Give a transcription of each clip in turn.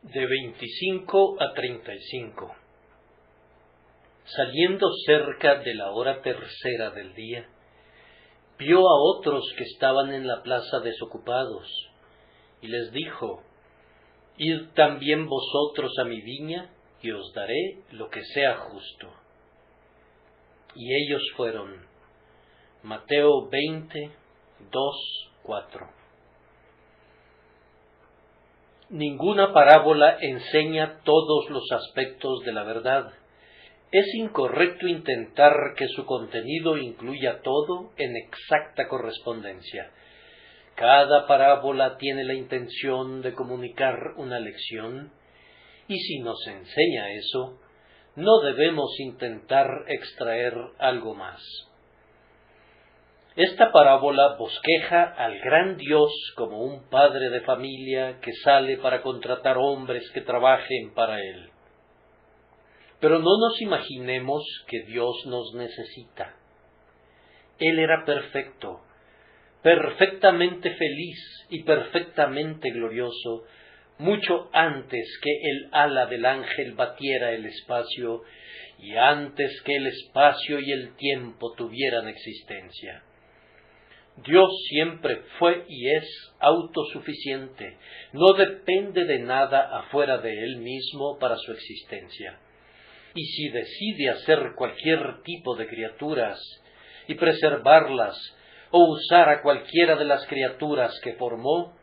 De 25 a 35. Saliendo cerca de la hora tercera del día, vio a otros que estaban en la plaza desocupados, y les dijo: Id también vosotros a mi viña, y os daré lo que sea justo. Y ellos fueron. Mateo 20, 2, 4. Ninguna parábola enseña todos los aspectos de la verdad. Es incorrecto intentar que su contenido incluya todo en exacta correspondencia. Cada parábola tiene la intención de comunicar una lección, y si nos enseña eso, no debemos intentar extraer algo más. Esta parábola bosqueja al gran Dios como un padre de familia que sale para contratar hombres que trabajen para él. Pero no nos imaginemos que Dios nos necesita. Él era perfecto, perfectamente feliz y perfectamente glorioso, mucho antes que el ala del ángel batiera el espacio y antes que el espacio y el tiempo tuvieran existencia. Dios siempre fue y es autosuficiente, no depende de nada afuera de Él mismo para su existencia. Y si decide hacer cualquier tipo de criaturas y preservarlas o usar a cualquiera de las criaturas que formó,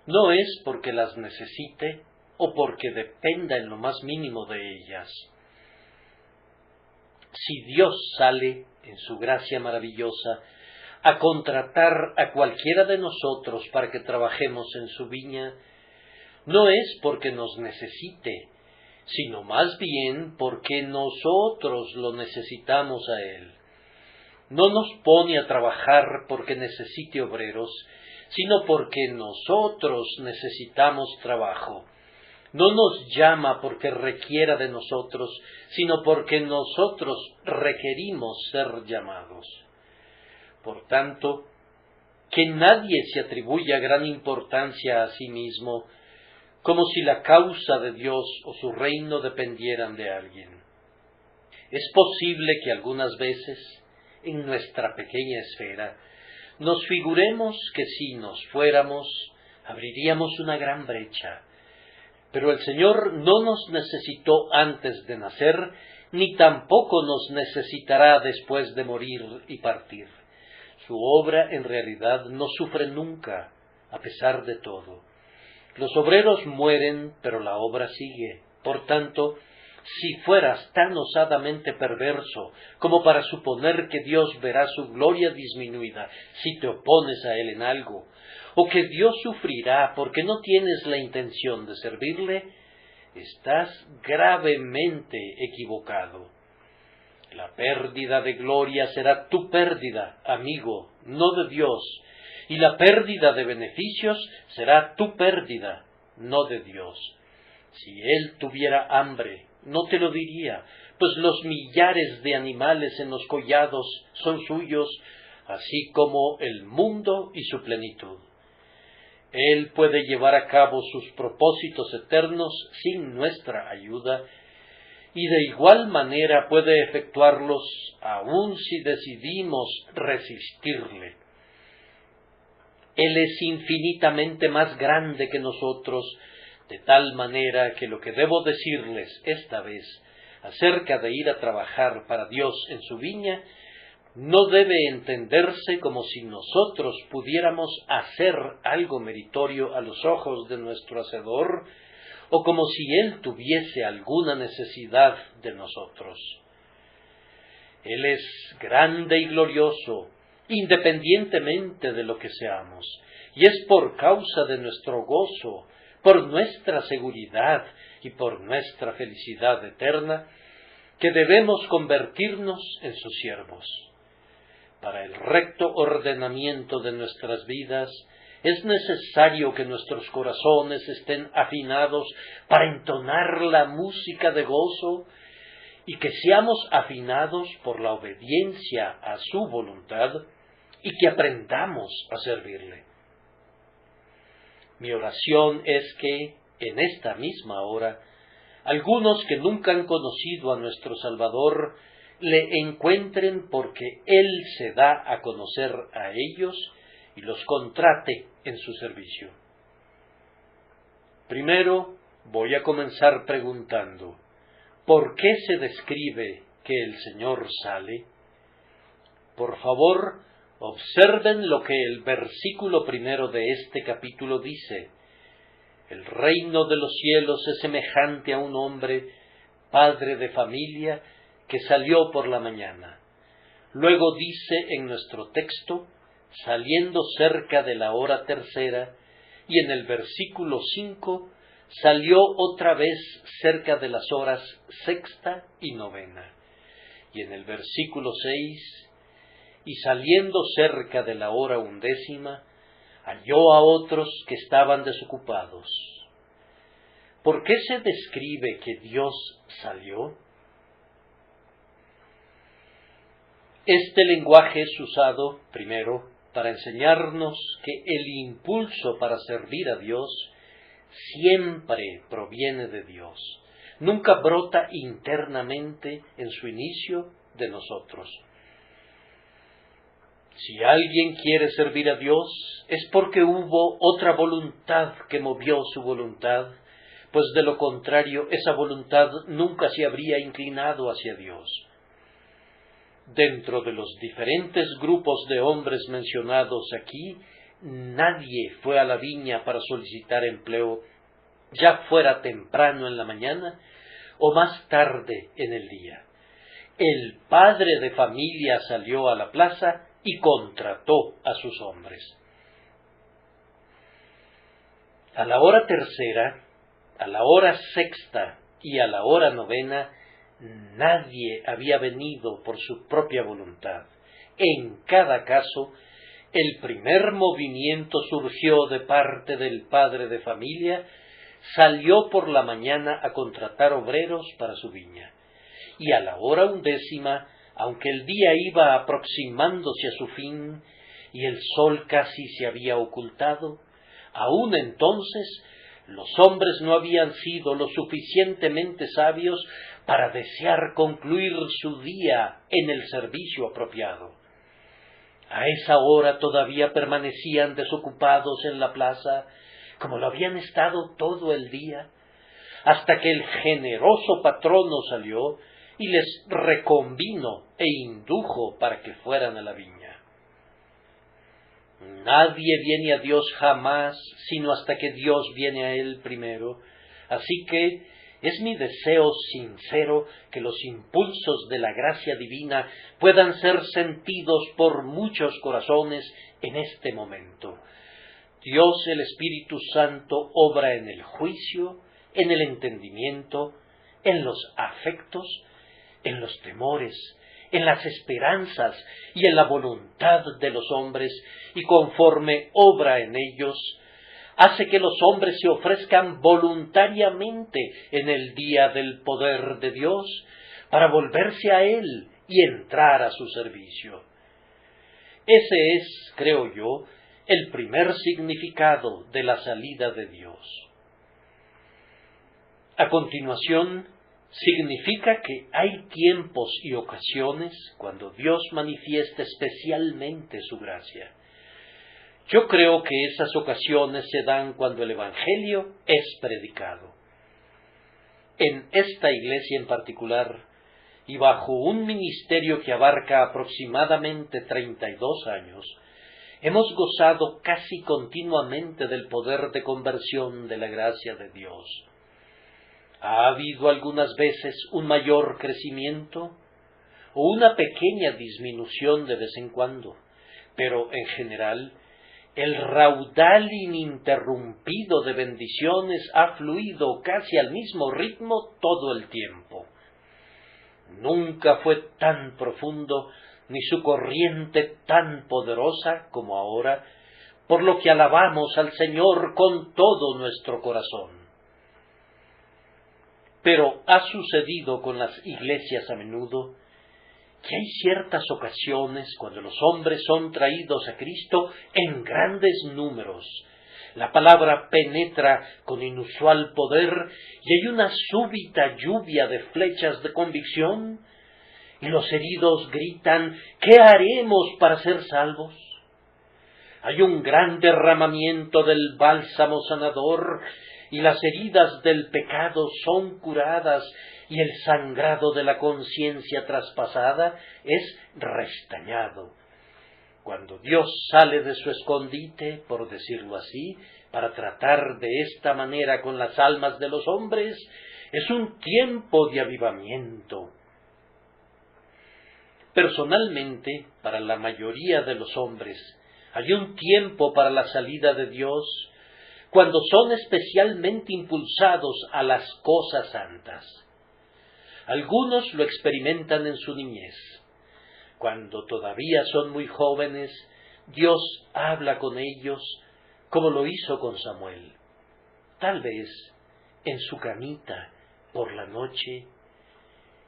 no es porque las necesite o porque dependa en lo más mínimo de ellas. Si Dios sale, en su gracia maravillosa, a contratar a cualquiera de nosotros para que trabajemos en su viña, no es porque nos necesite, sino más bien porque nosotros lo necesitamos a Él. No nos pone a trabajar porque necesite obreros, sino porque nosotros necesitamos trabajo. No nos llama porque requiera de nosotros, sino porque nosotros requerimos ser llamados. Por tanto, que nadie se atribuya gran importancia a sí mismo, como si la causa de Dios o su reino dependieran de alguien. Es posible que algunas veces, en nuestra pequeña esfera, nos figuremos que si nos fuéramos, abriríamos una gran brecha. Pero el Señor no nos necesitó antes de nacer, ni tampoco nos necesitará después de morir y partir. Su obra en realidad no sufre nunca, a pesar de todo. Los obreros mueren, pero la obra sigue. Por tanto, si fueras tan osadamente perverso como para suponer que Dios verá su gloria disminuida si te opones a Él en algo, o que Dios sufrirá porque no tienes la intención de servirle, estás gravemente equivocado. La pérdida de gloria será tu pérdida, amigo, no de Dios, y la pérdida de beneficios será tu pérdida, no de Dios. Si Él tuviera hambre, no te lo diría, pues los millares de animales en los collados son suyos, así como el mundo y su plenitud. Él puede llevar a cabo sus propósitos eternos sin nuestra ayuda, y de igual manera puede efectuarlos aun si decidimos resistirle. Él es infinitamente más grande que nosotros, de tal manera que lo que debo decirles esta vez acerca de ir a trabajar para Dios en su viña no debe entenderse como si nosotros pudiéramos hacer algo meritorio a los ojos de nuestro Hacedor, o como si Él tuviese alguna necesidad de nosotros. Él es grande y glorioso, independientemente de lo que seamos, y es por causa de nuestro gozo, por nuestra seguridad y por nuestra felicidad eterna, que debemos convertirnos en sus siervos. Para el recto ordenamiento de nuestras vidas, es necesario que nuestros corazones estén afinados para entonar la música de gozo y que seamos afinados por la obediencia a su voluntad y que aprendamos a servirle. Mi oración es que, en esta misma hora, algunos que nunca han conocido a nuestro Salvador le encuentren porque Él se da a conocer a ellos y los contrate en su servicio. Primero voy a comenzar preguntando, ¿por qué se describe que el Señor sale? Por favor, observen lo que el versículo 1 de este capítulo dice. El reino de los cielos es semejante a un hombre, padre de familia, que salió por la mañana. Luego dice en nuestro texto, saliendo cerca de la hora tercera, y en el versículo 5, salió otra vez cerca de las horas sexta y novena. Y en el versículo 6, y saliendo cerca de la hora undécima, halló a otros que estaban desocupados. ¿Por qué se describe que Dios salió? Este lenguaje es usado, primero, para enseñarnos que el impulso para servir a Dios siempre proviene de Dios. Nunca brota internamente en su inicio de nosotros. Si alguien quiere servir a Dios, es porque hubo otra voluntad que movió su voluntad, pues de lo contrario esa voluntad nunca se habría inclinado hacia Dios. Dentro de los diferentes grupos de hombres mencionados aquí, nadie fue a la viña para solicitar empleo, ya fuera temprano en la mañana o más tarde en el día. El padre de familia salió a la plaza y contrató a sus hombres. A la hora tercera, a la hora sexta y a la hora novena, nadie había venido por su propia voluntad. En cada caso, el primer movimiento surgió de parte del padre de familia, salió por la mañana a contratar obreros para su viña. Y a la hora undécima, aunque el día iba aproximándose a su fin y el sol casi se había ocultado, aún entonces los hombres no habían sido lo suficientemente sabios para desear concluir su día en el servicio apropiado. A esa hora todavía permanecían desocupados en la plaza, como lo habían estado todo el día, hasta que el generoso patrono salió y les reconvino e indujo para que fueran a la viña. Nadie viene a Dios jamás, sino hasta que Dios viene a él primero. Así que es mi deseo sincero que los impulsos de la gracia divina puedan ser sentidos por muchos corazones en este momento. Dios el Espíritu Santo obra en el juicio, en el entendimiento, en los afectos, en los temores, en las esperanzas y en la voluntad de los hombres, y conforme obra en ellos, hace que los hombres se ofrezcan voluntariamente en el día del poder de Dios para volverse a Él y entrar a su servicio. Ese es, creo yo, el primer significado de la salida de Dios. A continuación, significa que hay tiempos y ocasiones cuando Dios manifiesta especialmente su gracia. Yo creo que esas ocasiones se dan cuando el Evangelio es predicado. En esta iglesia en particular, y bajo un ministerio que abarca aproximadamente 32 años, hemos gozado casi continuamente del poder de conversión de la gracia de Dios. ¿Ha habido algunas veces un mayor crecimiento o una pequeña disminución de vez en cuando? Pero en general, el raudal ininterrumpido de bendiciones ha fluido casi al mismo ritmo todo el tiempo. Nunca fue tan profundo ni su corriente tan poderosa como ahora, por lo que alabamos al Señor con todo nuestro corazón. Pero ha sucedido con las iglesias a menudo que hay ciertas ocasiones cuando los hombres son traídos a Cristo en grandes números, La palabra penetra con inusual poder y hay una súbita lluvia de flechas de convicción, y los heridos gritan: ¿qué haremos para ser salvos? Hay un gran derramamiento del bálsamo sanador, y las heridas del pecado son curadas, y el sangrado de la conciencia traspasada es restañado. Cuando Dios sale de su escondite, por decirlo así, para tratar de esta manera con las almas de los hombres, es un tiempo de avivamiento. Personalmente, para la mayoría de los hombres, hay un tiempo para la salida de Dios, cuando son especialmente impulsados a las cosas santas. Algunos lo experimentan en su niñez. Cuando todavía son muy jóvenes, Dios habla con ellos como lo hizo con Samuel. Tal vez en su camita por la noche,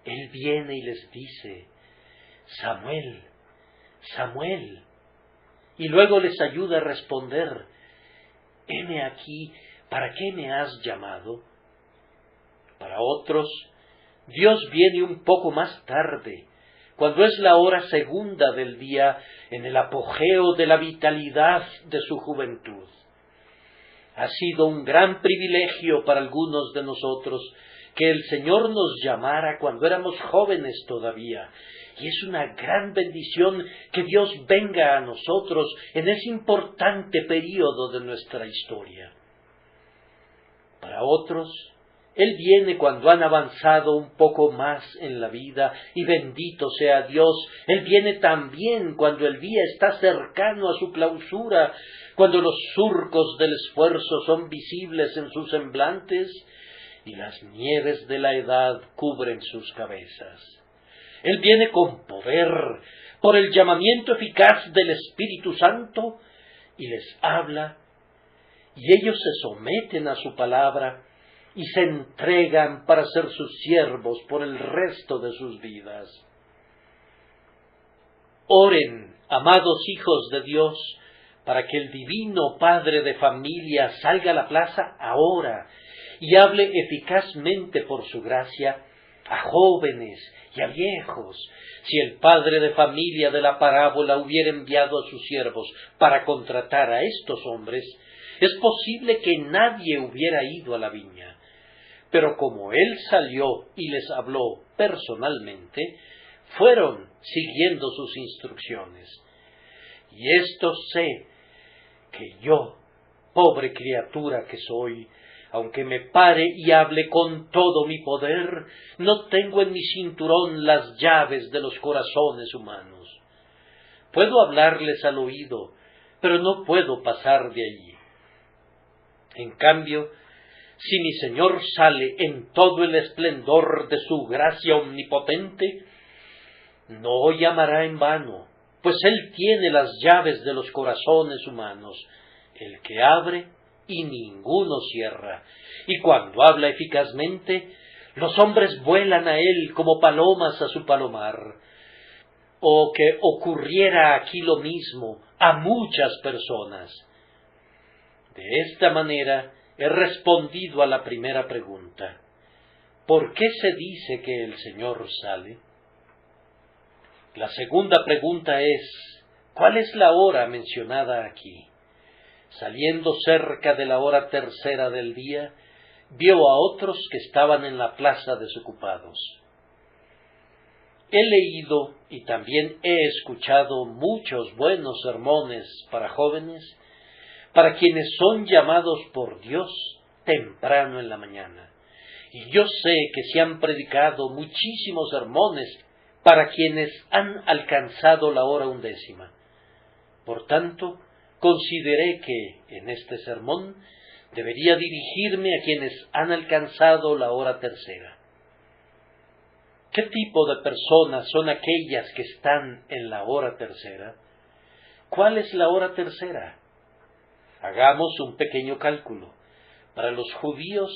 Él viene y les dice: Samuel, Samuel, y luego les ayuda a responder: heme aquí, ¿para qué me has llamado? Para otros, Dios viene un poco más tarde, cuando es la hora segunda del día, en el apogeo de la vitalidad de su juventud. Ha sido un gran privilegio para algunos de nosotros que el Señor nos llamara cuando éramos jóvenes todavía, y es una gran bendición que Dios venga a nosotros en ese importante período de nuestra historia. Para otros, Él viene cuando han avanzado un poco más en la vida, y bendito sea Dios, Él viene también cuando el día está cercano a su clausura, cuando los surcos del esfuerzo son visibles en sus semblantes, y las nieves de la edad cubren sus cabezas. Él viene con poder, por el llamamiento eficaz del Espíritu Santo, y les habla, y ellos se someten a su palabra, y se entregan para ser sus siervos por el resto de sus vidas. Oren, amados hijos de Dios, para que el divino Padre de familia salga a la plaza ahora y hable eficazmente por su gracia a jóvenes y a viejos. Si el padre de familia de la parábola hubiera enviado a sus siervos para contratar a estos hombres, es posible que nadie hubiera ido a la viña. Pero como él salió y les habló personalmente, fueron siguiendo sus instrucciones. Y esto sé, que yo, pobre criatura que soy, aunque me pare y hable con todo mi poder, no tengo en mi cinturón las llaves de los corazones humanos. Puedo hablarles al oído, pero no puedo pasar de allí. En cambio, si mi Señor sale en todo el esplendor de su gracia omnipotente, no llamará en vano, pues Él tiene las llaves de los corazones humanos, el que abre y ninguno cierra, y cuando habla eficazmente, los hombres vuelan a Él como palomas a su palomar. O que ocurriera aquí lo mismo a muchas personas. De esta manera he respondido a la primera pregunta: ¿por qué se dice que el Señor sale? La segunda pregunta es: ¿cuál es la hora mencionada aquí? Saliendo cerca de la hora tercera del día, vio a otros que estaban en la plaza desocupados. He leído y también he escuchado muchos buenos sermones para jóvenes, para quienes son llamados por Dios temprano en la mañana. Y yo sé que se han predicado muchísimos sermones para quienes han alcanzado la hora 11. Por tanto, consideré que, en este sermón, debería dirigirme a quienes han alcanzado la hora 3. ¿Qué tipo de personas son aquellas que están en la hora 3? ¿Cuál es la hora 3? Hagamos un pequeño cálculo. Para los judíos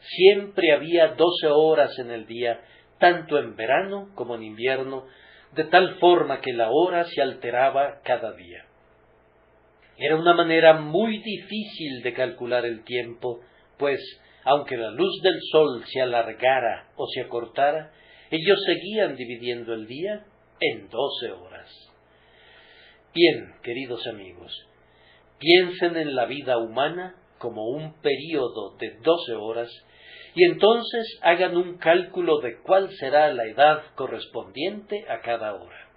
siempre había 12 horas en el día, tanto en verano como en invierno, de tal forma que la hora se alteraba cada día. Era una manera muy difícil de calcular el tiempo, pues, aunque la luz del sol se alargara o se acortara, ellos seguían dividiendo el día en 12 horas. Bien, queridos amigos, piensen en la vida humana como un período de 12 horas y entonces hagan un cálculo de cuál será la edad correspondiente a cada hora.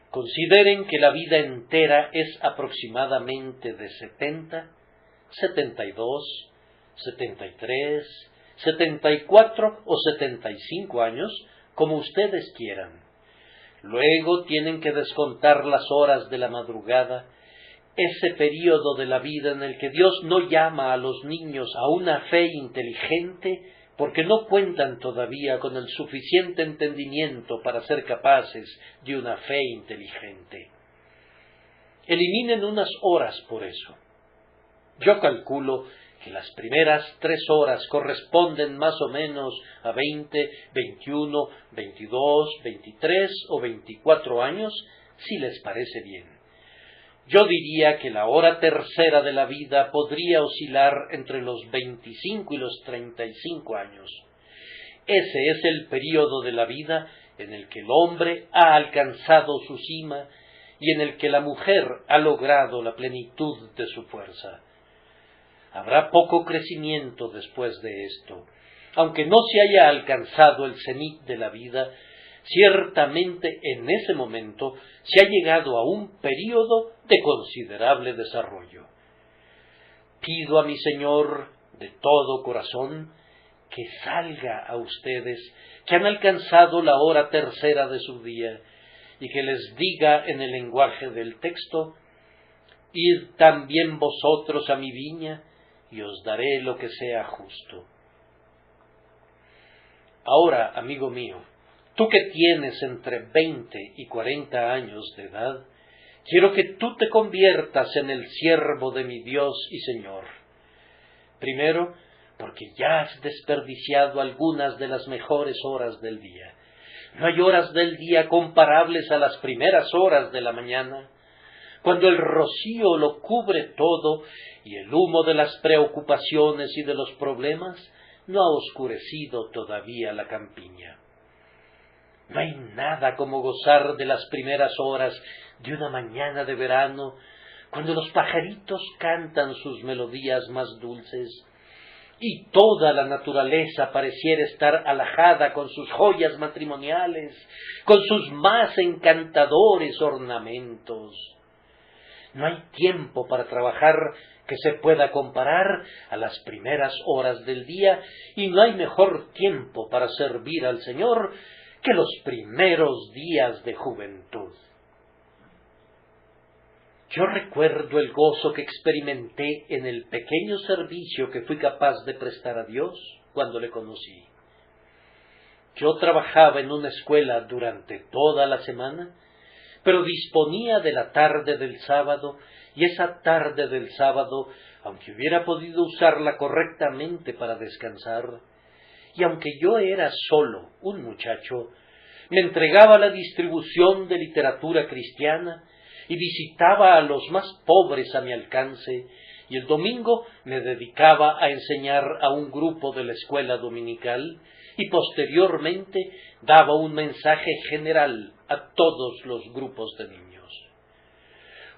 Consideren que la vida entera es aproximadamente de 70, 72, 73, 74 o 75 años, como ustedes quieran. Luego tienen que descontar las horas de la madrugada, ese período de la vida en el que Dios no llama a los niños a una fe inteligente porque no cuentan todavía con el suficiente entendimiento para ser capaces de una fe inteligente. Eliminen unas horas por eso. Yo calculo que las primeras 3 horas corresponden más o menos a 20, 21, 22, 23 o 24 años, si les parece bien. Yo diría que la hora tercera de la vida podría oscilar entre los 25 y los 35 años. Ese es el período de la vida en el que el hombre ha alcanzado su cima y en el que la mujer ha logrado la plenitud de su fuerza. Habrá poco crecimiento después de esto. Aunque no se haya alcanzado el cenit de la vida, ciertamente en ese momento se ha llegado a un período de considerable desarrollo. Pido a mi Señor de todo corazón que salga a ustedes que han alcanzado la hora tercera de su día y que les diga en el lenguaje del texto: id también vosotros a mi viña y os daré lo que sea justo. Ahora, amigo mío, tú que tienes entre 20 y 40 años de edad, quiero que tú te conviertas en el siervo de mi Dios y Señor. Primero, porque ya has desperdiciado algunas de las mejores horas del día. No hay horas del día comparables a las primeras horas de la mañana, cuando el rocío lo cubre todo y el humo de las preocupaciones y de los problemas no ha oscurecido todavía la campiña. No hay nada como gozar de las primeras horas de una mañana de verano, cuando los pajaritos cantan sus melodías más dulces y toda la naturaleza pareciera estar alhajada con sus joyas matrimoniales, con sus más encantadores ornamentos. No hay tiempo para trabajar que se pueda comparar a las primeras horas del día, y no hay mejor tiempo para servir al Señor que los primeros días de juventud. Yo recuerdo el gozo que experimenté en el pequeño servicio que fui capaz de prestar a Dios cuando le conocí. Yo trabajaba en una escuela durante toda la semana, pero disponía de la tarde del sábado, y esa tarde del sábado, aunque hubiera podido usarla correctamente para descansar, y aunque yo era solo un muchacho, me entregaba a la distribución de literatura cristiana y visitaba a los más pobres a mi alcance, y el domingo me dedicaba a enseñar a un grupo de la escuela dominical y posteriormente daba un mensaje general a todos los grupos de niños.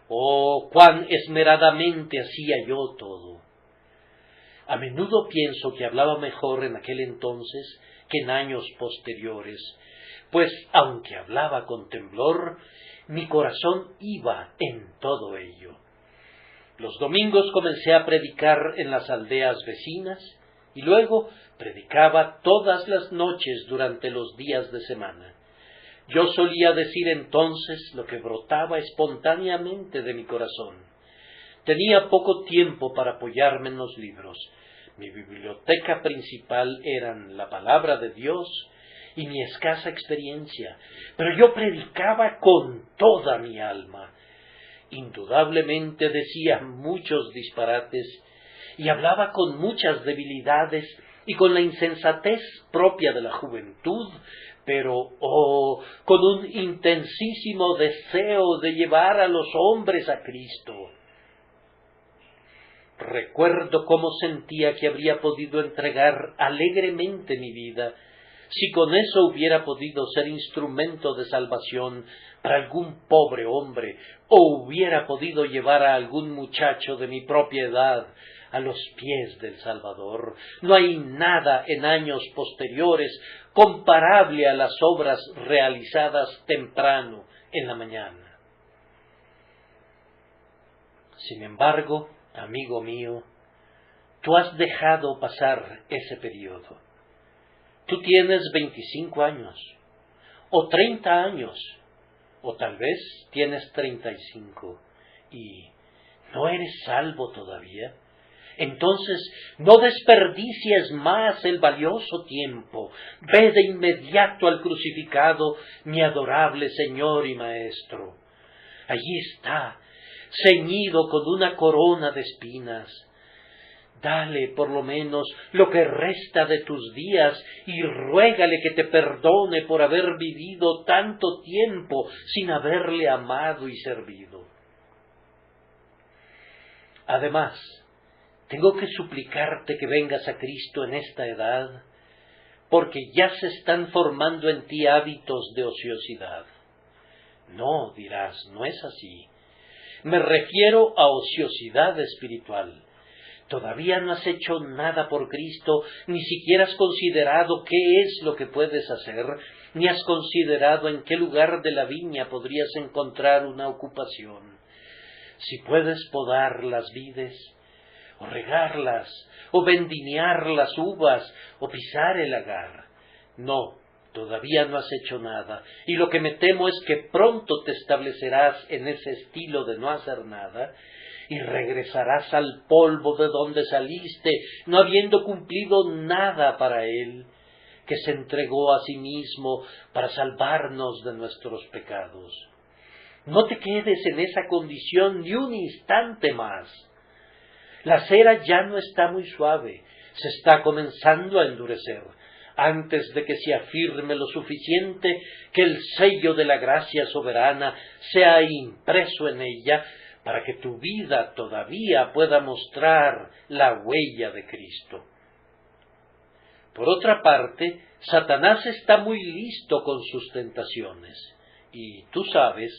Oh, cuán esmeradamente hacía yo todo. A menudo pienso que hablaba mejor en aquel entonces que en años posteriores, pues aunque hablaba con temblor, mi corazón iba en todo ello. Los domingos comencé a predicar en las aldeas vecinas y luego predicaba todas las noches durante los días de semana. Yo solía decir entonces lo que brotaba espontáneamente de mi corazón. Tenía poco tiempo para apoyarme en los libros. Mi biblioteca principal eran la palabra de Dios y mi escasa experiencia, pero yo predicaba con toda mi alma. Indudablemente decía muchos disparates y hablaba con muchas debilidades y con la insensatez propia de la juventud, pero, oh, con un intensísimo deseo de llevar a los hombres a Cristo. Recuerdo cómo sentía que habría podido entregar alegremente mi vida si con eso hubiera podido ser instrumento de salvación para algún pobre hombre, o hubiera podido llevar a algún muchacho de mi propia edad a los pies del Salvador. No hay nada en años posteriores comparable a las obras realizadas temprano en la mañana. Sin embargo, amigo mío, tú has dejado pasar ese periodo. Tú tienes 25 años, o 30 años, o tal vez tienes 35, y ¿no eres salvo todavía? Entonces, no desperdicies más el valioso tiempo. Ve de inmediato al crucificado, mi adorable Señor y Maestro. Allí está, ceñido con una corona de espinas. Dale por lo menos lo que resta de tus días y ruégale que te perdone por haber vivido tanto tiempo sin haberle amado y servido. Además, tengo que suplicarte que vengas a Cristo en esta edad, porque ya se están formando en ti hábitos de ociosidad. No, dirás, no es así. Me refiero a ociosidad espiritual. Todavía no has hecho nada por Cristo, ni siquiera has considerado qué es lo que puedes hacer, ni has considerado en qué lugar de la viña podrías encontrar una ocupación. Si puedes podar las vides, o regarlas, o vendimiar las uvas, o pisar el lagar. No, todavía no has hecho nada, y lo que me temo es que pronto te establecerás en ese estilo de no hacer nada, y regresarás al polvo de donde saliste, no habiendo cumplido nada para Él, que se entregó a sí mismo para salvarnos de nuestros pecados. No te quedes en esa condición ni un instante más. La cera ya no está muy suave, se está comenzando a endurecer, antes de que se afirme lo suficiente que el sello de la gracia soberana sea impreso en ella, para que tu vida todavía pueda mostrar la huella de Cristo. Por otra parte, Satanás está muy listo con sus tentaciones, y tú sabes,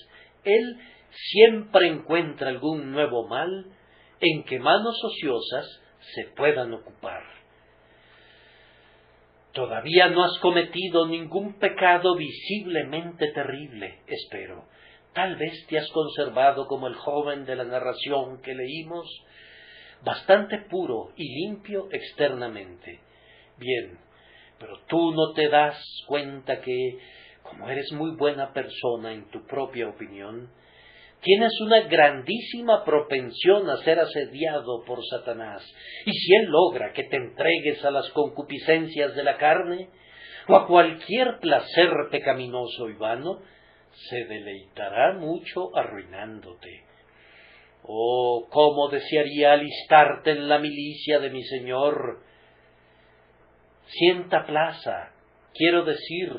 él siempre encuentra algún nuevo mal en que manos ociosas se puedan ocupar. Todavía no has cometido ningún pecado visiblemente terrible, espero. Tal vez te has conservado como el joven de la narración que leímos, bastante puro y limpio externamente. Bien, pero tú no te das cuenta que, como eres muy buena persona en tu propia opinión, tienes una grandísima propensión a ser asediado por Satanás, y si él logra que te entregues a las concupiscencias de la carne, o a cualquier placer pecaminoso y vano, se deleitará mucho arruinándote. Oh, cómo desearía alistarte en la milicia de mi Señor. Sienta plaza, quiero decir,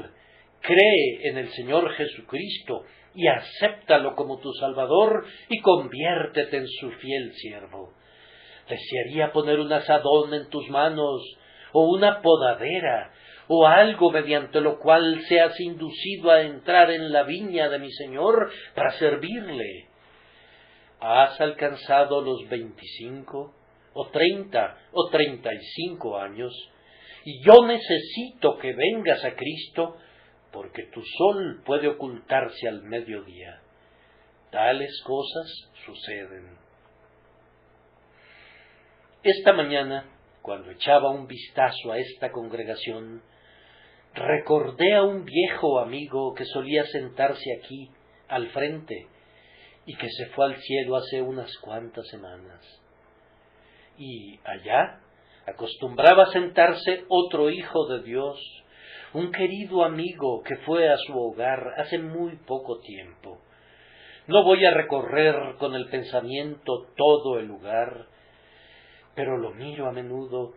cree en el Señor Jesucristo y acéptalo como tu Salvador y conviértete en su fiel siervo. Desearía poner un azadón en tus manos, o una podadera, o algo mediante lo cual seas inducido a entrar en la viña de mi Señor para servirle. ¿Has alcanzado los 25, o 30, o 35 años? Y yo necesito que vengas a Cristo, porque tu sol puede ocultarse al mediodía. Tales cosas suceden. Esta mañana, cuando echaba un vistazo a esta congregación, recordé a un viejo amigo que solía sentarse aquí, al frente, y que se fue al cielo hace unas cuantas semanas. Y allá acostumbraba sentarse otro hijo de Dios, un querido amigo que fue a su hogar hace muy poco tiempo. No voy a recorrer con el pensamiento todo el lugar, pero lo miro a menudo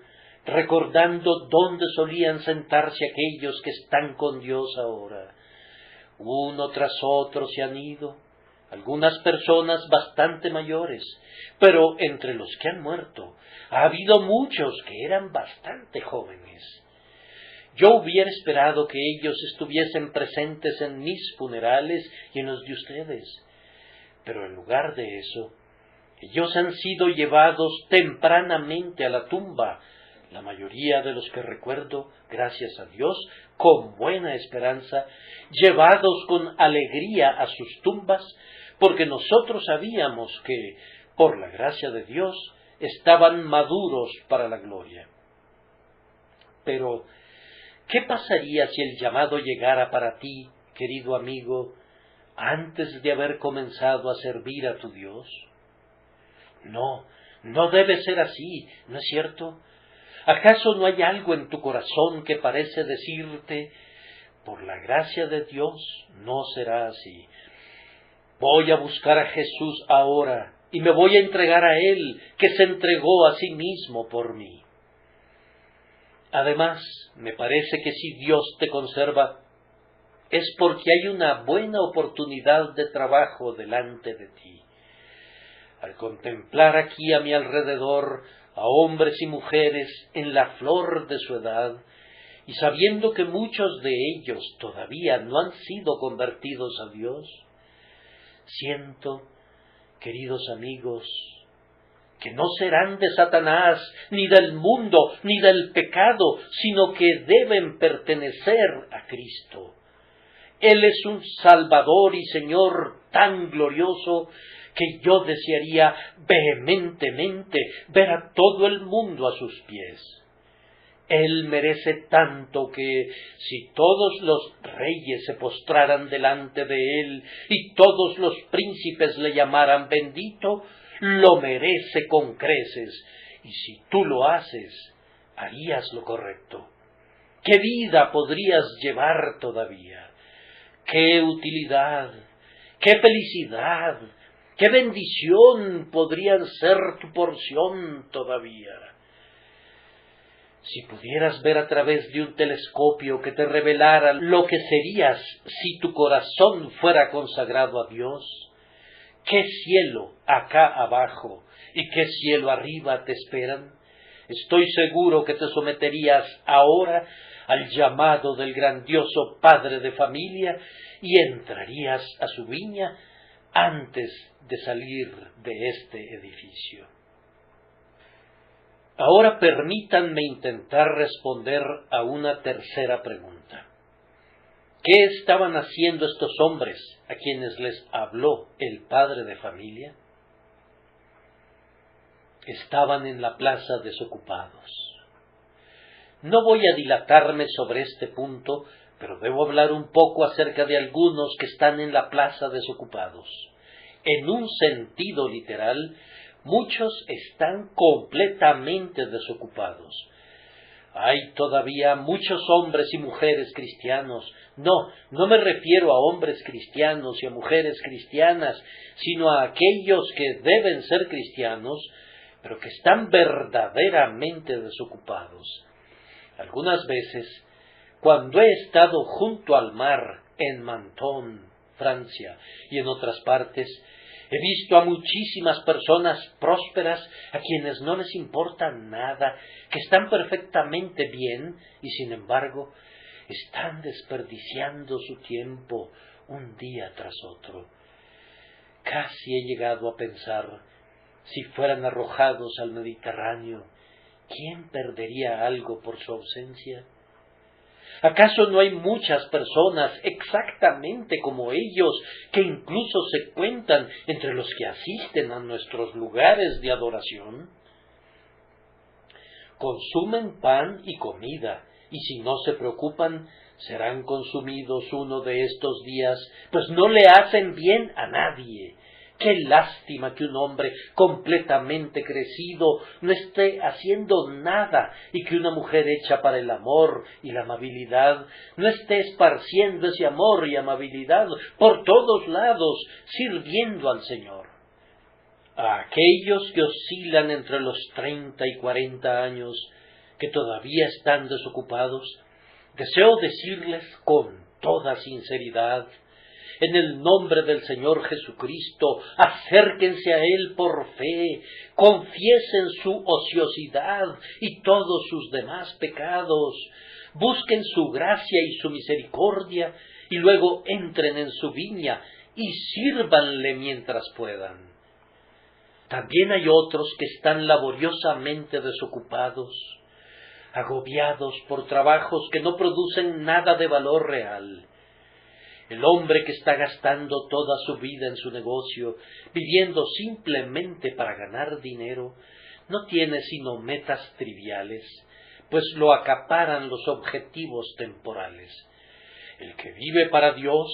recordando dónde solían sentarse aquellos que están con Dios ahora. Uno tras otro se han ido, algunas personas bastante mayores, pero entre los que han muerto ha habido muchos que eran bastante jóvenes. Yo hubiera esperado que ellos estuviesen presentes en mis funerales y en los de ustedes, pero en lugar de eso, ellos han sido llevados tempranamente a la tumba, la mayoría de los que recuerdo, gracias a Dios, con buena esperanza, llevados con alegría a sus tumbas, porque nosotros sabíamos que, por la gracia de Dios, estaban maduros para la gloria. Pero, ¿qué pasaría si el llamado llegara para ti, querido amigo, antes de haber comenzado a servir a tu Dios? No, no debe ser así, ¿no es cierto? ¿Acaso no hay algo en tu corazón que parece decirte, por la gracia de Dios, no será así? Voy a buscar a Jesús ahora y me voy a entregar a Él, que se entregó a sí mismo por mí. Además, me parece que si Dios te conserva, es porque hay una buena oportunidad de trabajo delante de ti. Al contemplar aquí a mi alrededor a hombres y mujeres en la flor de su edad, y sabiendo que muchos de ellos todavía no han sido convertidos a Dios, siento, queridos amigos, que no serán de Satanás, ni del mundo, ni del pecado, sino que deben pertenecer a Cristo. Él es un Salvador y Señor tan glorioso que yo desearía vehementemente ver a todo el mundo a sus pies. Él merece tanto que, si todos los reyes se postraran delante de Él y todos los príncipes le llamaran bendito, lo merece con creces, y si tú lo haces, harías lo correcto. ¿Qué vida podrías llevar todavía? ¿Qué utilidad? ¿Qué felicidad? ¿Qué bendición podrían ser tu porción todavía? Si pudieras ver a través de un telescopio que te revelara lo que serías si tu corazón fuera consagrado a Dios, ¿qué cielo acá abajo y qué cielo arriba te esperan? Estoy seguro que te someterías ahora al llamado del grandioso padre de familia y entrarías a su viña antes de salir de este edificio. Ahora permítanme intentar responder a una tercera pregunta. ¿Qué estaban haciendo estos hombres a quienes les habló el padre de familia? Estaban en la plaza desocupados. No voy a dilatarme sobre este punto, pero debo hablar un poco acerca de algunos que están en la plaza desocupados. En un sentido literal, muchos están completamente desocupados. Hay todavía muchos hombres y mujeres cristianos. No me refiero a hombres cristianos y a mujeres cristianas, sino a aquellos que deben ser cristianos, pero que están verdaderamente desocupados. Algunas veces, cuando he estado junto al mar, en Menton, Francia, y en otras partes, he visto a muchísimas personas prósperas a quienes no les importa nada, que están perfectamente bien y sin embargo están desperdiciando su tiempo un día tras otro. Casi he llegado a pensar, si fueran arrojados al Mediterráneo, ¿quién perdería algo por su ausencia? ¿Acaso no hay muchas personas exactamente como ellos que incluso se cuentan entre los que asisten a nuestros lugares de adoración? Consumen pan y comida, y si no se preocupan, serán consumidos uno de estos días, pues no le hacen bien a nadie. Qué lástima que un hombre completamente crecido no esté haciendo nada y que una mujer hecha para el amor y la amabilidad no esté esparciendo ese amor y amabilidad por todos lados, sirviendo al Señor. A aquellos que oscilan entre los 30 y 40 años, que todavía están desocupados, deseo decirles con toda sinceridad, en el nombre del Señor Jesucristo, acérquense a Él por fe, confiesen su ociosidad y todos sus demás pecados, busquen su gracia y su misericordia, y luego entren en su viña y sírvanle mientras puedan. También hay otros que están laboriosamente desocupados, agobiados por trabajos que no producen nada de valor real. El hombre que está gastando toda su vida en su negocio, viviendo simplemente para ganar dinero, no tiene sino metas triviales, pues lo acaparan los objetivos temporales. El que vive para Dios,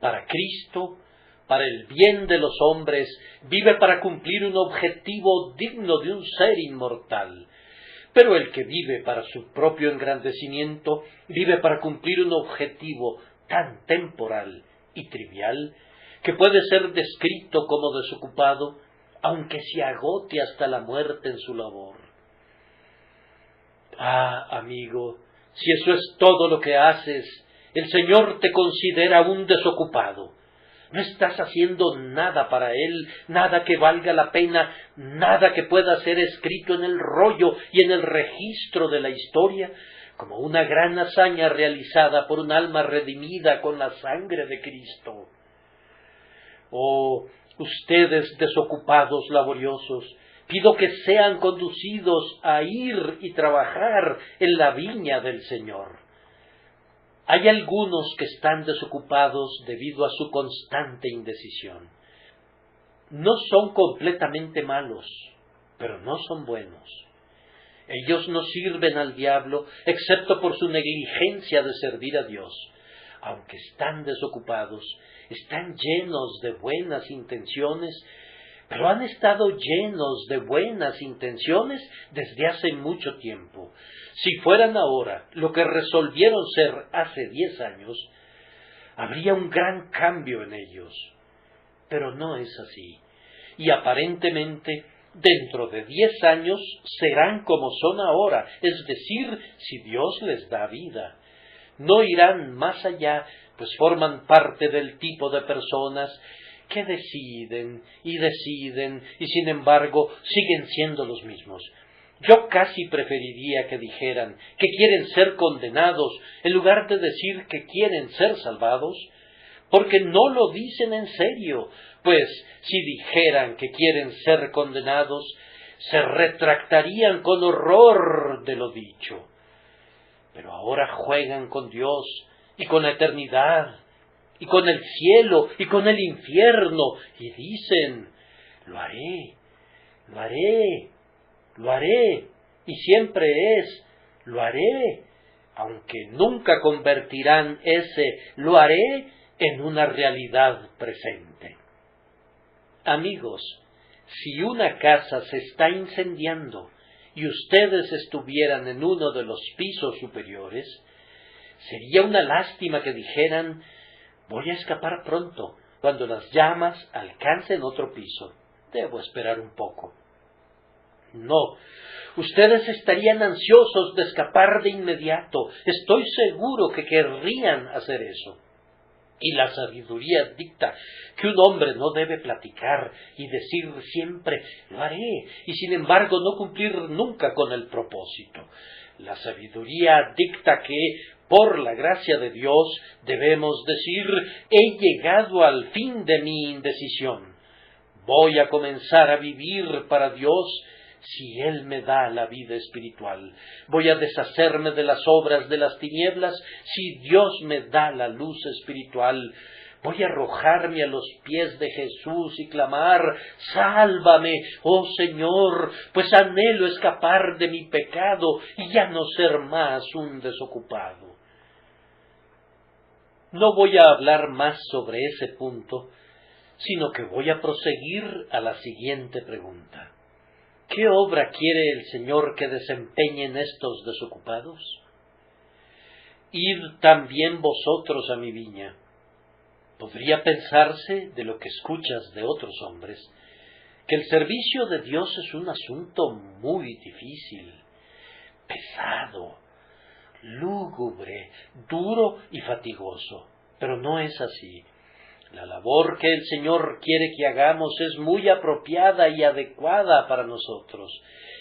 para Cristo, para el bien de los hombres, vive para cumplir un objetivo digno de un ser inmortal. Pero el que vive para su propio engrandecimiento, vive para cumplir un objetivo tan temporal y trivial que puede ser descrito como desocupado, aunque se agote hasta la muerte en su labor. Ah, amigo, si eso es todo lo que haces, el Señor te considera un desocupado. No estás haciendo nada para Él, nada que valga la pena, nada que pueda ser escrito en el rollo y en el registro de la historia, como una gran hazaña realizada por un alma redimida con la sangre de Cristo. Oh, ustedes desocupados laboriosos, pido que sean conducidos a ir y trabajar en la viña del Señor. Hay algunos que están desocupados debido a su constante indecisión. No son completamente malos, pero no son buenos. Ellos no sirven al diablo, excepto por su negligencia de servir a Dios. Aunque están desocupados, están llenos de buenas intenciones, pero han estado llenos de buenas intenciones desde hace mucho tiempo. Si fueran ahora lo que resolvieron ser hace 10 años, habría un gran cambio en ellos. Pero no es así. Y aparentemente, dentro de 10 años serán como son ahora, es decir, si Dios les da vida. No irán más allá, pues forman parte del tipo de personas que deciden y sin embargo siguen siendo los mismos. Yo casi preferiría que dijeran que quieren ser condenados en lugar de decir que quieren ser salvados, porque no lo dicen en serio, pues si dijeran que quieren ser condenados, se retractarían con horror de lo dicho. Pero ahora juegan con Dios y con la eternidad y con el cielo y con el infierno y dicen, lo haré, lo haré, lo haré, y siempre es, lo haré, aunque nunca convertirán ese lo haré en una realidad presente. Amigos, si una casa se está incendiando y ustedes estuvieran en uno de los pisos superiores, sería una lástima que dijeran, voy a escapar pronto, cuando las llamas alcancen otro piso. Debo esperar un poco. No, ustedes estarían ansiosos de escapar de inmediato. Estoy seguro que querrían hacer eso. Y la sabiduría dicta que un hombre no debe platicar y decir siempre, lo haré, y sin embargo no cumplir nunca con el propósito. La sabiduría dicta que, por la gracia de Dios, debemos decir, he llegado al fin de mi indecisión. Voy a comenzar a vivir para Dios si Él me da la vida espiritual. Voy a deshacerme de las obras de las tinieblas si Dios me da la luz espiritual. Voy a arrojarme a los pies de Jesús y clamar, sálvame, oh Señor, pues anhelo escapar de mi pecado y ya no ser más un desocupado. No voy a hablar más sobre ese punto, sino que voy a proseguir a la siguiente pregunta. ¿Qué obra quiere el Señor que desempeñen estos desocupados? Id también vosotros a mi viña. Podría pensarse, de lo que escuchas de otros hombres, que el servicio de Dios es un asunto muy difícil. pesado, lúgubre, duro y fatigoso. Pero no es así. La labor que el Señor quiere que hagamos es muy apropiada y adecuada para nosotros.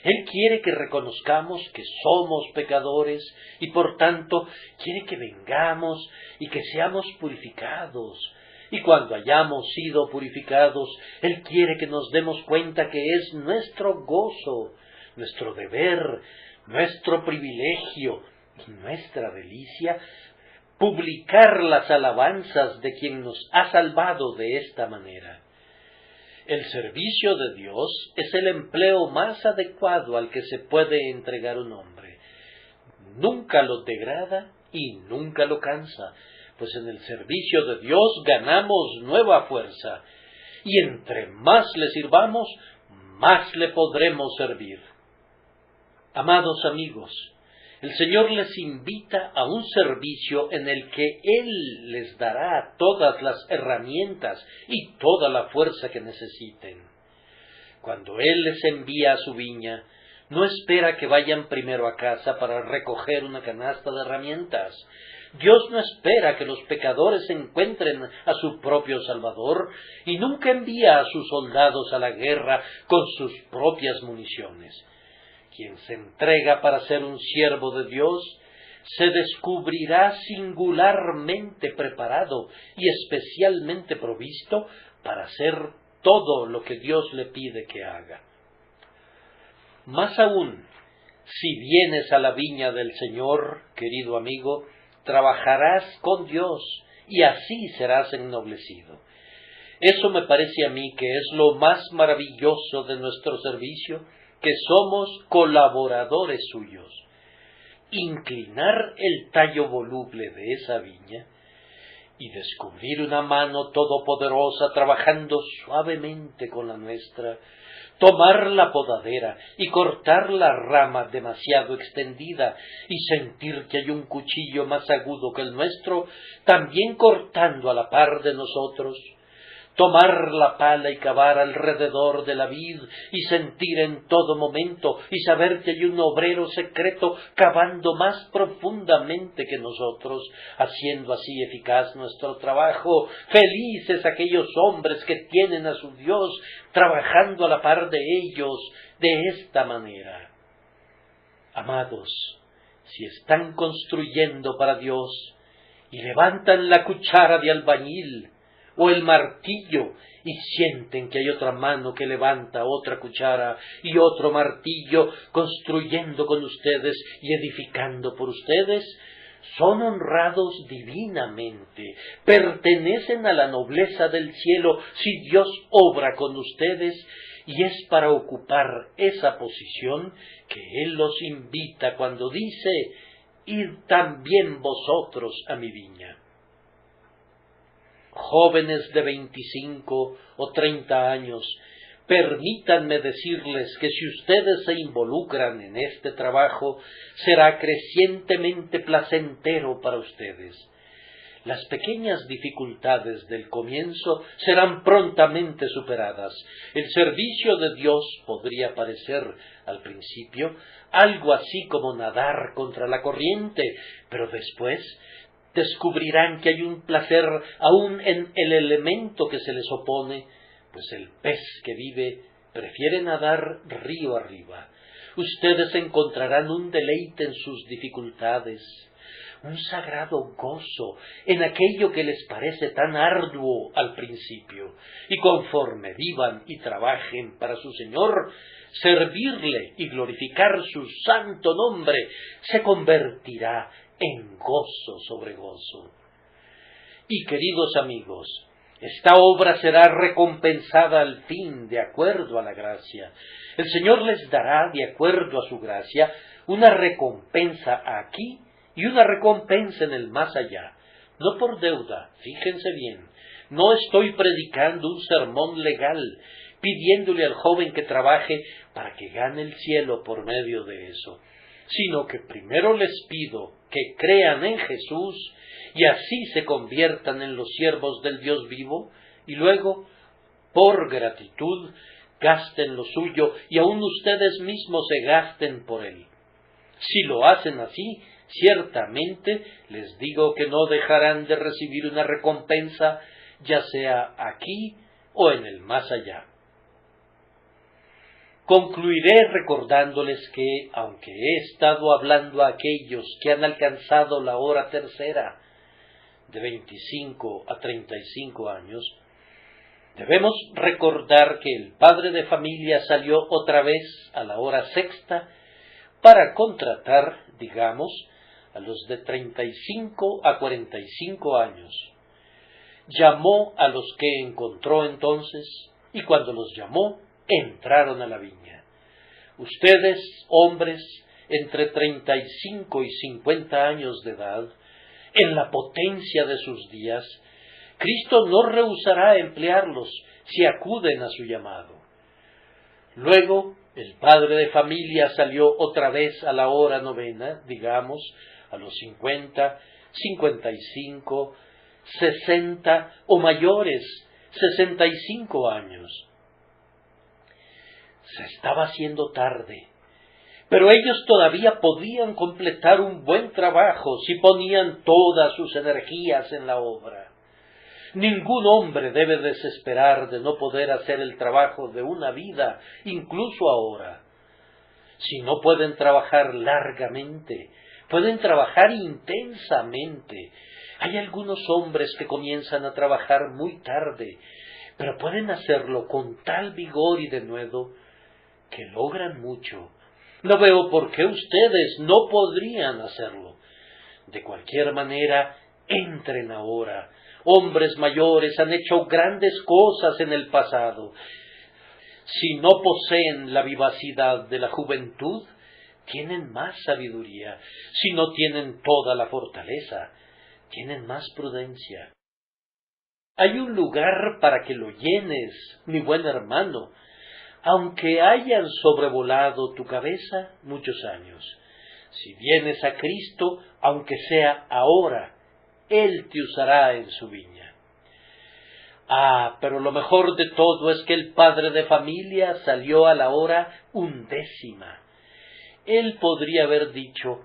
Él quiere que reconozcamos que somos pecadores y por tanto quiere que vengamos y que seamos purificados. Y cuando hayamos sido purificados, Él quiere que nos demos cuenta que es nuestro gozo, nuestro deber, nuestro privilegio y nuestra delicia publicar las alabanzas de quien nos ha salvado de esta manera. El servicio de Dios es el empleo más adecuado al que se puede entregar un hombre. Nunca lo degrada y nunca lo cansa, pues en el servicio de Dios ganamos nueva fuerza, y entre más le sirvamos, más le podremos servir. Amados amigos, el Señor les invita a un servicio en el que Él les dará todas las herramientas y toda la fuerza que necesiten. Cuando Él les envía a su viña, no espera que vayan primero a casa para recoger una canasta de herramientas. Dios no espera que los pecadores encuentren a su propio Salvador y nunca envía a sus soldados a la guerra con sus propias municiones. Quien se entrega para ser un siervo de Dios se descubrirá singularmente preparado y especialmente provisto para hacer todo lo que Dios le pide que haga. Más aún, si vienes a la viña del Señor, querido amigo, trabajarás con Dios y así serás ennoblecido. Eso me parece a mí que es lo más maravilloso de nuestro servicio, que somos colaboradores suyos. Inclinar el tallo voluble de esa viña y descubrir una mano todopoderosa trabajando suavemente con la nuestra, tomar la podadera y cortar la rama demasiado extendida y sentir que hay un cuchillo más agudo que el nuestro, también cortando a la par de nosotros, tomar la pala y cavar alrededor de la vid y sentir en todo momento y saber que hay un obrero secreto cavando más profundamente que nosotros, haciendo así eficaz nuestro trabajo. Felices aquellos hombres que tienen a su Dios trabajando a la par de ellos de esta manera. Amados, si están construyendo para Dios y levantan la cuchara de albañil o el martillo y sienten que hay otra mano que levanta otra cuchara y otro martillo construyendo con ustedes y edificando por ustedes, son honrados divinamente, pertenecen a la nobleza del cielo si Dios obra con ustedes, y es para ocupar esa posición que Él los invita cuando dice: «Id también vosotros a mi viña». Jóvenes de 25 o 30 años, permítanme decirles que si ustedes se involucran en este trabajo, será crecientemente placentero para ustedes. Las pequeñas dificultades del comienzo serán prontamente superadas. El servicio de Dios podría parecer, al principio, algo así como nadar contra la corriente, pero después descubrirán que hay un placer aún en el elemento que se les opone, pues el pez que vive prefiere nadar río arriba. Ustedes encontrarán un deleite en sus dificultades, un sagrado gozo en aquello que les parece tan arduo al principio, y conforme vivan y trabajen para su Señor, servirle y glorificar su santo nombre se convertirá en gozo sobre gozo. Y queridos amigos, esta obra será recompensada al fin de acuerdo a la gracia. El Señor les dará de acuerdo a su gracia una recompensa aquí y una recompensa en el más allá. No por deuda, fíjense bien, no estoy predicando un sermón legal, pidiéndole al joven que trabaje para que gane el cielo por medio de eso, sino que primero les pido que crean en Jesús y así se conviertan en los siervos del Dios vivo, y luego, por gratitud, gasten lo suyo y aun ustedes mismos se gasten por Él. Si lo hacen así, ciertamente les digo que no dejarán de recibir una recompensa, ya sea aquí o en el más allá. Concluiré recordándoles que, aunque he estado hablando a aquellos que han alcanzado la hora tercera, de 25 a 35 años, debemos recordar que el padre de familia salió otra vez a la hora sexta para contratar, digamos, a los de 35 a 45 años. Llamó a los que encontró entonces, y cuando los llamó, entraron a la viña. Ustedes, hombres entre 35 y 50 años de edad, en la potencia de sus días, Cristo no rehusará emplearlos si acuden a su llamado. Luego, el padre de familia salió otra vez a la hora novena, digamos, a los 50, 55, 60 o mayores, 65 años. Se estaba haciendo tarde, pero ellos todavía podían completar un buen trabajo si ponían todas sus energías en la obra. Ningún hombre debe desesperar de no poder hacer el trabajo de una vida, incluso ahora. Si no pueden trabajar largamente, pueden trabajar intensamente. Hay algunos hombres que comienzan a trabajar muy tarde, pero pueden hacerlo con tal vigor y denuedo que logran mucho. No veo por qué ustedes no podrían hacerlo. De cualquier manera, entren ahora. Hombres mayores han hecho grandes cosas en el pasado. Si no poseen la vivacidad de la juventud, tienen más sabiduría. Si no tienen toda la fortaleza, tienen más prudencia. Hay un lugar para que lo llenes, mi buen hermano, aunque hayan sobrevolado tu cabeza muchos años. Si vienes a Cristo, aunque sea ahora, Él te usará en su viña. Pero lo mejor de todo es que el padre de familia salió a la hora 11. Él podría haber dicho,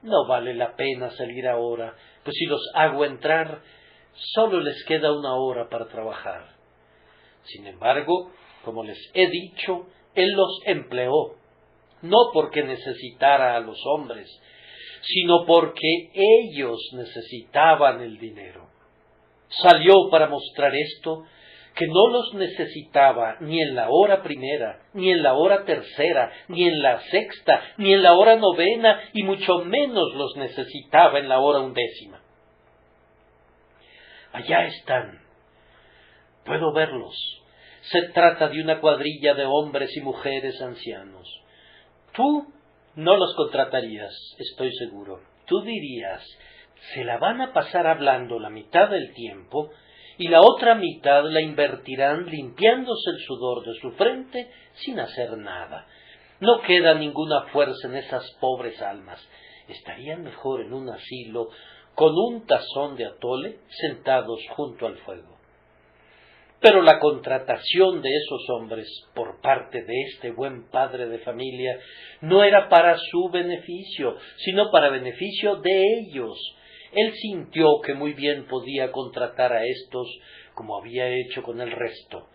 no vale la pena salir ahora, pues si los hago entrar, solo les queda 1 hora para trabajar. Sin embargo, como les he dicho, Él los empleó, no porque necesitara a los hombres, sino porque ellos necesitaban el dinero. Salió para mostrar esto, que no los necesitaba ni en la hora primera, ni en la hora tercera, ni en la sexta, ni en la hora novena, y mucho menos los necesitaba en la hora 11. Allá están. Puedo verlos. Se trata de una cuadrilla de hombres y mujeres ancianos. Tú no los contratarías, estoy seguro. Tú dirías, se la van a pasar hablando la mitad del tiempo y la otra mitad la invertirán limpiándose el sudor de su frente sin hacer nada. No queda ninguna fuerza en esas pobres almas. Estarían mejor en un asilo con un tazón de atole sentados junto al fuego. Pero la contratación de esos hombres por parte de este buen padre de familia no era para su beneficio, sino para beneficio de ellos. Él sintió que muy bien podía contratar a estos como había hecho con el resto.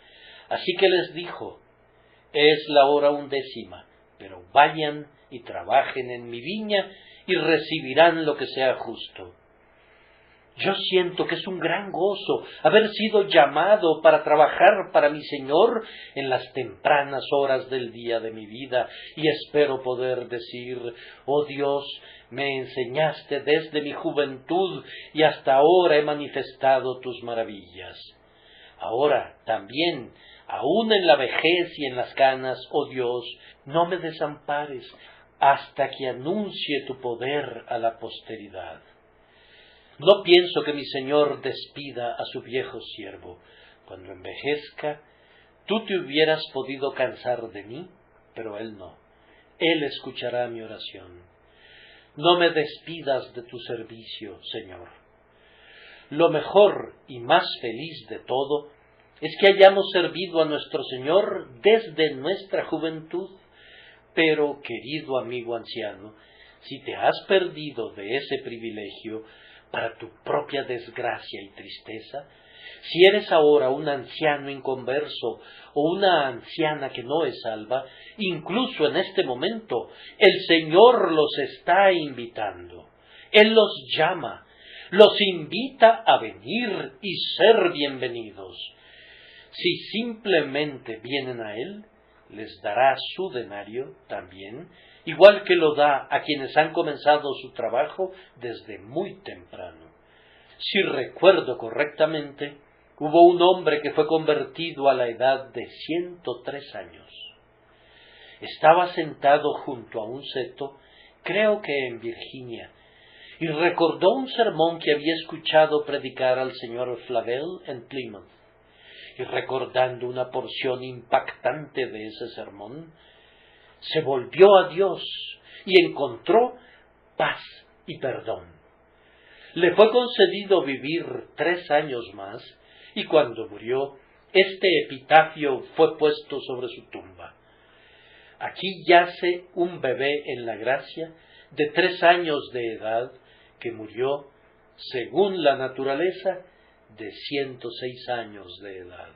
Así que les dijo, es la hora 11, pero vayan y trabajen en mi viña y recibirán lo que sea justo. Yo siento que es un gran gozo haber sido llamado para trabajar para mi Señor en las tempranas horas del día de mi vida, y espero poder decir, oh Dios, me enseñaste desde mi juventud y hasta ahora he manifestado tus maravillas. Ahora también, aun en la vejez y en las canas, oh Dios, no me desampares hasta que anuncie tu poder a la posteridad. No pienso que mi Señor despida a su viejo siervo. Cuando envejezca, tú te hubieras podido cansar de mí, pero Él no. Él escuchará mi oración. No me despidas de tu servicio, Señor. Lo mejor y más feliz de todo es que hayamos servido a nuestro Señor desde nuestra juventud. Pero, querido amigo anciano, Si te has perdido de ese privilegio para tu propia desgracia y tristeza, si eres ahora un anciano inconverso o una anciana que no es salva, incluso en este momento el Señor los está invitando. Él los llama, los invita a venir y ser bienvenidos. Si simplemente vienen a Él, les dará su denario también, igual que lo da a quienes han comenzado su trabajo desde muy temprano. Si recuerdo correctamente, hubo un hombre que fue convertido a la edad de 103 años. Estaba sentado junto a un seto, creo que en Virginia, y recordó un sermón que había escuchado predicar al señor Flavel en Plymouth. Y recordando una porción impactante de ese sermón, se volvió a Dios y encontró paz y perdón. Le fue concedido vivir 3 años más, y cuando murió, este epitafio fue puesto sobre su tumba. Aquí yace un bebé en la gracia de 3 años de edad que murió, según la naturaleza, de 106 años de edad.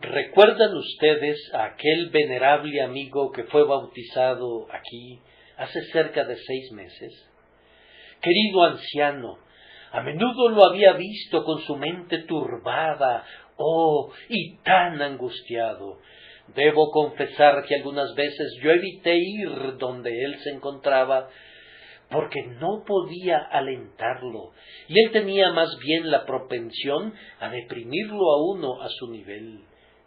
¿Recuerdan ustedes a aquel venerable amigo que fue bautizado aquí hace cerca de 6 meses? Querido anciano, a menudo lo había visto con su mente turbada, y tan angustiado. Debo confesar que algunas veces yo evité ir donde él se encontraba, porque no podía alentarlo, y él tenía más bien la propensión a deprimirlo a uno a su nivel.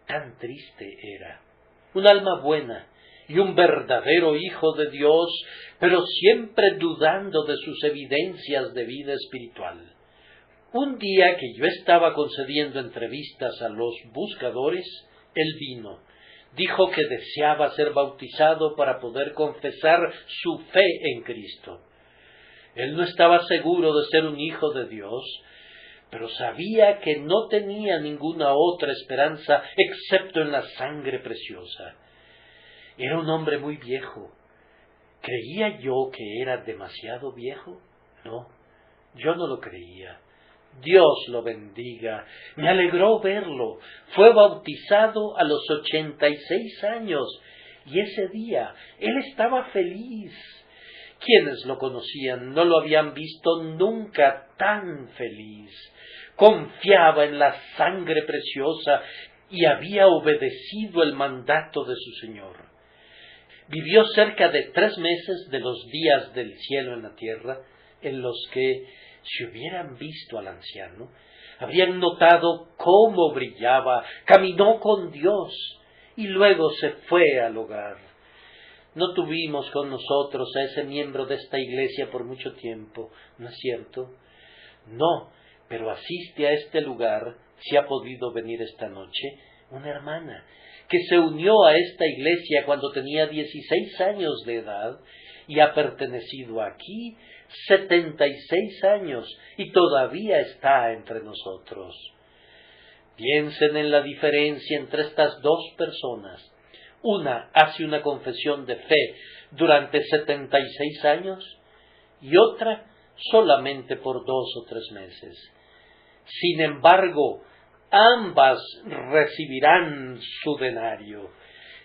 Tan triste era. Un alma buena y un verdadero hijo de Dios, pero siempre dudando de sus evidencias de vida espiritual. Un día que yo estaba concediendo entrevistas a los buscadores, él vino. Dijo que deseaba ser bautizado para poder confesar su fe en Cristo. Él no estaba seguro de ser un hijo de Dios, pero sabía que no tenía ninguna otra esperanza excepto en la sangre preciosa. Era un hombre muy viejo. ¿Creía yo que era demasiado viejo? No, yo no lo creía. Dios lo bendiga. Me alegró verlo. Fue bautizado a los 86 años, y ese día él estaba feliz. Quienes lo conocían no lo habían visto nunca tan feliz. Confiaba en la sangre preciosa y había obedecido el mandato de su Señor. Vivió cerca de 3 meses de los días del cielo en la tierra, en los que, si hubieran visto al anciano, habrían notado cómo brillaba, caminó con Dios y luego se fue al hogar. No tuvimos con nosotros a ese miembro de esta iglesia por mucho tiempo, ¿no es cierto? No, pero asiste a este lugar, si ha podido venir esta noche, una hermana que se unió a esta iglesia cuando tenía 16 años de edad y ha pertenecido aquí 76 años y todavía está entre nosotros. Piensen en la diferencia entre estas dos personas. Una hace una confesión de fe durante 76 años y otra solamente por 2 o 3 meses. Sin embargo, ambas recibirán su denario.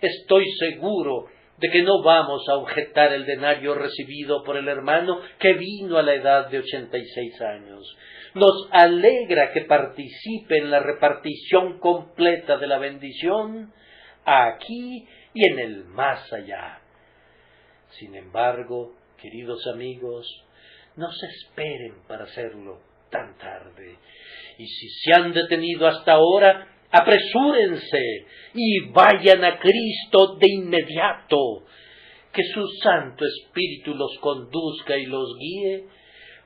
Estoy seguro de que no vamos a objetar el denario recibido por el hermano que vino a la edad de 86 años. Nos alegra que participe en la repartición completa de la bendición aquí y en el más allá. Sin embargo, queridos amigos, no se esperen para hacerlo tan tarde. Y si se han detenido hasta ahora, apresúrense y vayan a Cristo de inmediato. Que su Santo Espíritu los conduzca y los guíe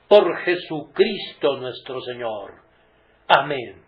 por Jesucristo nuestro Señor. Amén.